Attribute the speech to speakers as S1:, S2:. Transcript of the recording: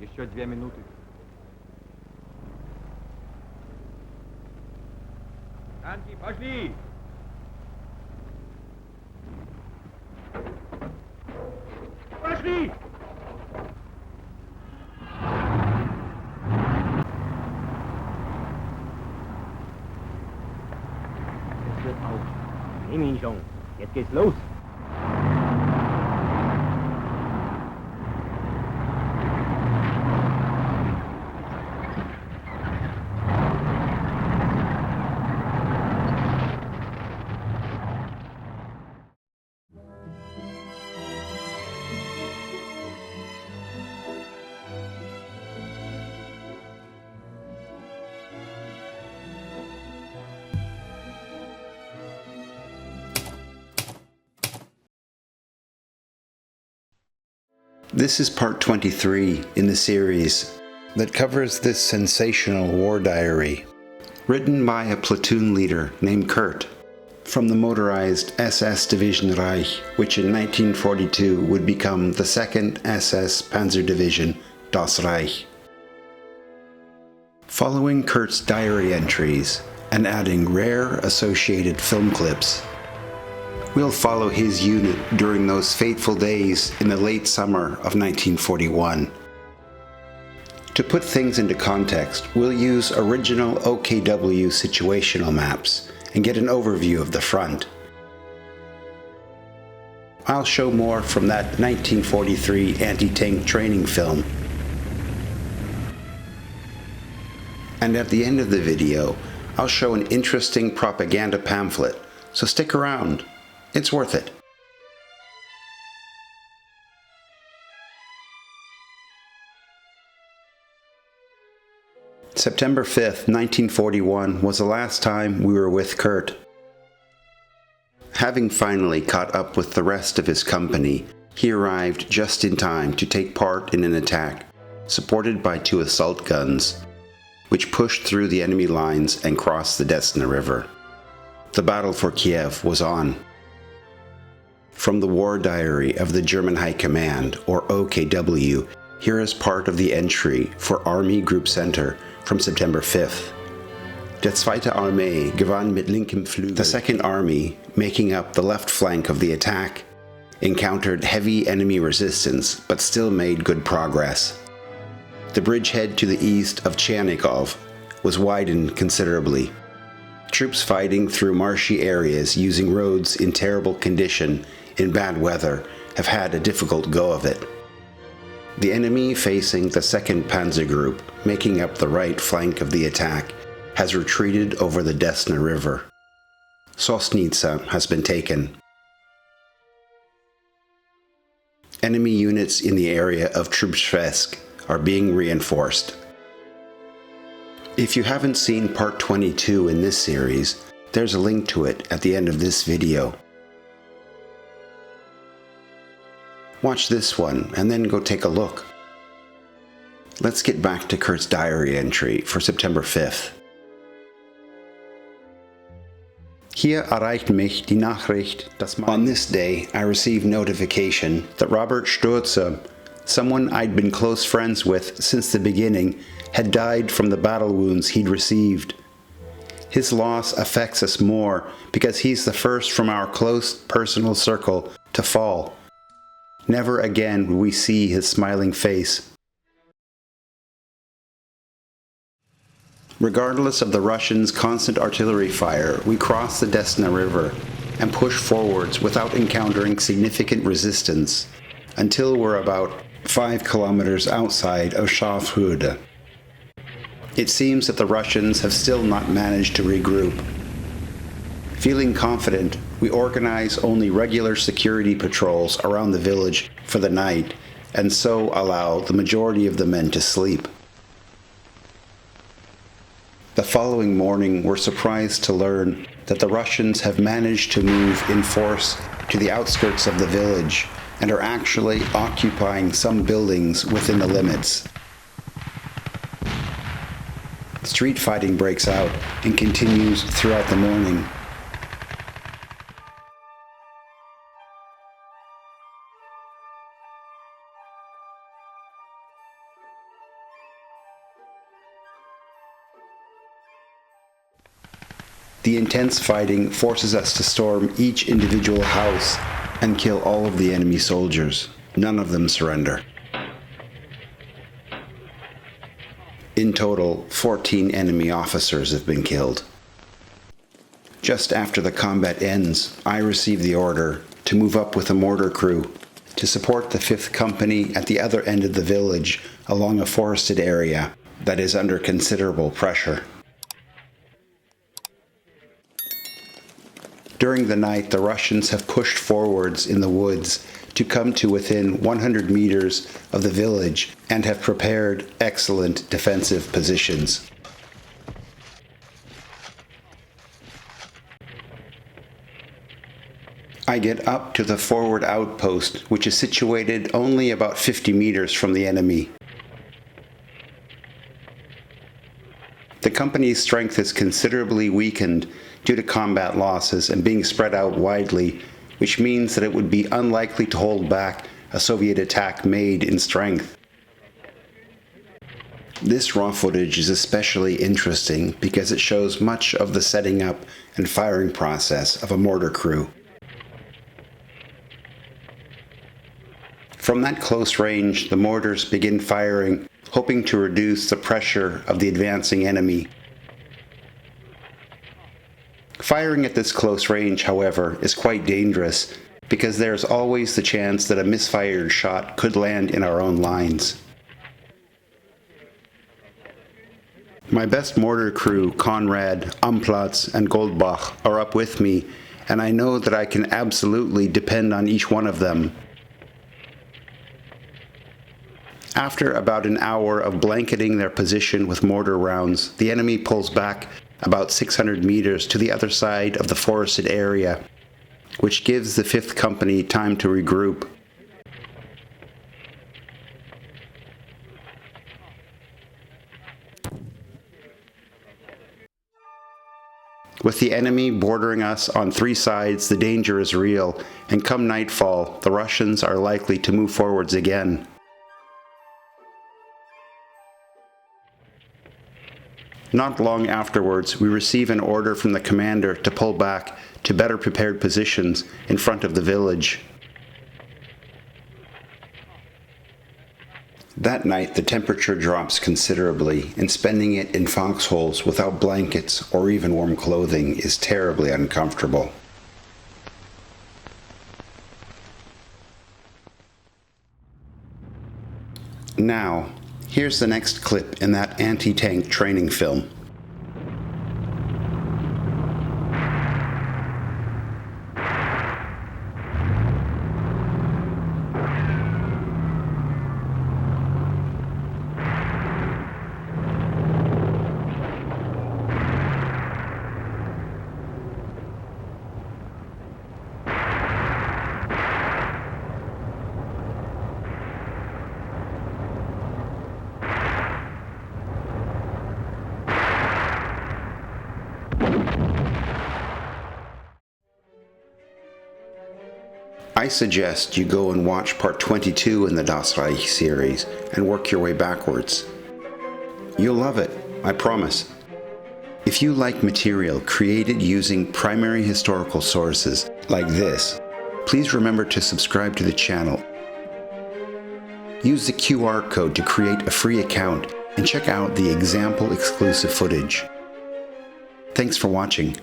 S1: Еще 2 минуты. Танки, пошли! Пошли!
S2: Es wird auf. Nimm ihn schon. Jetzt geht's los.
S3: This is part 23 in the series that covers this sensational war diary, written by a platoon leader named Kurt from the motorized SS Division Reich, which in 1942 would become the 2nd SS Panzer Division Das Reich. Following Kurt's diary entries and adding rare associated film clips, we'll follow his unit during those fateful days in the late summer of 1941. To put things into context, we'll use original OKW situational maps and get an overview of the front. I'll show more from that 1943 anti-tank training film. And at the end of the video, I'll show an interesting propaganda pamphlet, so stick around. It's worth it. September 5th, 1941 was the last time we were with Kurt. Having finally caught up with the rest of his company, he arrived just in time to take part in an attack, supported by 2 assault guns, which pushed through the enemy lines and crossed the Desna River. The battle for Kiev was on. From the War Diary of the German High Command, or OKW, here is part of the entry for Armee Group Center from September 5th. Der zweite Armee gewann mit linkem Flügel. The 2nd Army, making up the left flank of the attack, encountered heavy enemy resistance but still made good progress. The bridgehead to the east of Tschernigow was widened considerably. Troops fighting through marshy areas using roads in terrible condition in bad weather have had a difficult go of it. The enemy facing the 2nd Panzer Group, making up the right flank of the attack, has retreated over the Desna River. Sosniza has been taken. Enemy units in the area of Trubtschwesk are being reinforced. If you haven't seen part 22 in this series, there's a link to it at the end of this video. Watch this one and then go take a look. Let's get back to Kurt's diary entry for September 5th. Hier erreicht mich die Nachricht, dass on this day I received notification that Robert Sturze, someone I'd been close friends with since the beginning, had died from the battle wounds he'd received. His loss affects us more because he's the first from our close personal circle to fall. Never again will we see his smiling face. Regardless of the Russians' constant artillery fire, we cross the Desna River and push forwards without encountering significant resistance until we're about 5 kilometers outside of Schafhütte. It seems that the Russians have still not managed to regroup. Feeling confident, we organize only regular security patrols around the village for the night and so allow the majority of the men to sleep. The following morning, we're surprised to learn that the Russians have managed to move in force to the outskirts of the village and are actually occupying some buildings within the limits. Street fighting breaks out and continues throughout the morning. The intense fighting forces us to storm each individual house and kill all of the enemy soldiers. None of them surrender. In total, 14 enemy officers have been killed. Just after the combat ends, I receive the order to move up with a mortar crew to support the 5th Company at the other end of the village along a forested area that is under considerable pressure. During the night, the Russians have pushed forwards in the woods to come to within 100 meters of the village and have prepared excellent defensive positions. I get up to the forward outpost, which is situated only about 50 meters from the enemy. The company's strength is considerably weakened due to combat losses and being spread out widely, which means that it would be unlikely to hold back a Soviet attack made in strength. This raw footage is especially interesting because it shows much of the setting up and firing process of a mortar crew. From that close range, the mortars begin firing, hoping to reduce the pressure of the advancing enemy. Firing at this close range, however, is quite dangerous because there is always the chance that a misfired shot could land in our own lines. My best mortar crew, Konrad, Amplatz, and Goldbach, are up with me, and I know that I can absolutely depend on each one of them. After about an hour of blanketing their position with mortar rounds, the enemy pulls back about 600 meters to the other side of the forested area, which gives the 5th Company time to regroup. With the enemy bordering us on 3 sides, the danger is real, and come nightfall, the Russians are likely to move forwards again. Not long afterwards, we receive an order from the commander to pull back to better prepared positions in front of the village. That night, the temperature drops considerably, and spending it in foxholes without blankets or even warm clothing is terribly uncomfortable. Now, here's the next clip in that anti-tank training film. I suggest you go and watch part 22 in the Div REICH series and work your way backwards. You'll love it, I promise. If you like material created using primary historical sources like this, please remember to subscribe to the channel. Use the QR code to create a free account and check out the example exclusive footage. Thanks for watching.